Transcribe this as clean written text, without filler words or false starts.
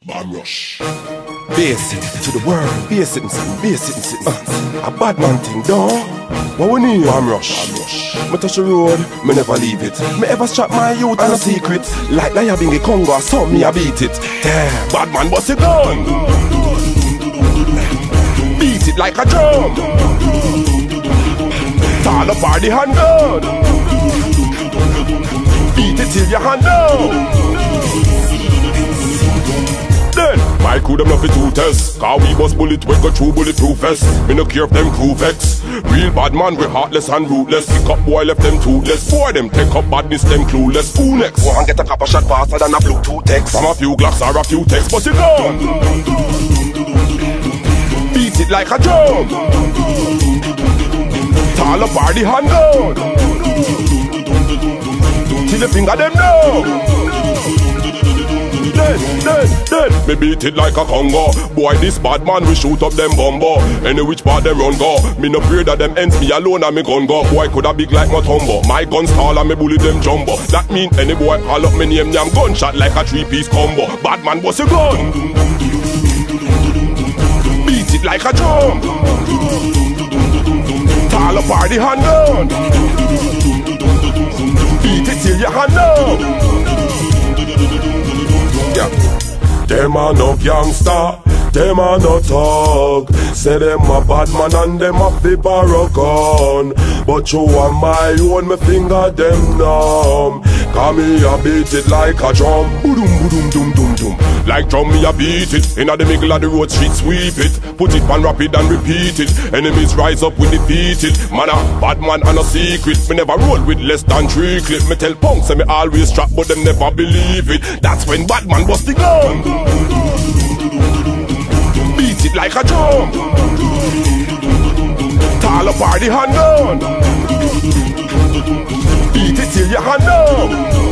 Bombrush. Bass it to the world. Bass it and sitting, bass it and sitting. A bad man thing, dawg. What we need? Bombrush. Me touch the road, me never leave it. Me ever strap my youth on a secret. Like that being a Congo, I saw me, I beat it. Damn, bad man bust a gun. Beat it like a drum. Tall apart the handgun. Beat it till your hand down. My crew them love it to test. Cause we bust bullet we go through bulletproof vest. Me no care if them crew vex. Real bad man we heartless and ruthless. Pick up boy left them toothless. Boy them take up badness them clueless. Who next? Go and get a copper shot faster than a Bluetooth text. From a few Glocks or a few texts. But it down. Beat it like a drum. Tall apart the handgun. Till the finger them down. Dead. Me beat it like a Congo. Boy, this bad man we shoot up them bumbo. Any which part them run go. Me no afraid of them ends, me alone and me gun go. Boy coulda big like Matumbo. My guns tall and me bullet them jumbo. That mean any boy call up me name, I'm gunshot like a 3-piece combo. Bad man bust a gun. Beat it like a drum. Tall apart the handgun. Beat it till your hand down. Them a no gangster, them a no thug. Say them a bad man and them a fi borrow gun. But you and my own, me finger them numb. Cause me a beat it like a drum. Boom, boom, boom, boom, boom. Like drum me a beat it. Inna the middle of the road street sweep it. Put it on rapid and repeat it. Enemies rise up we defeat it. Man a bad man and a secret. Me never roll with less than 3 clip. Me tell punks say me always trap but them never believe it. That's when bad man bust the gun. Beat it like a drum. Tall apart the handgun. Beat it till your hand down.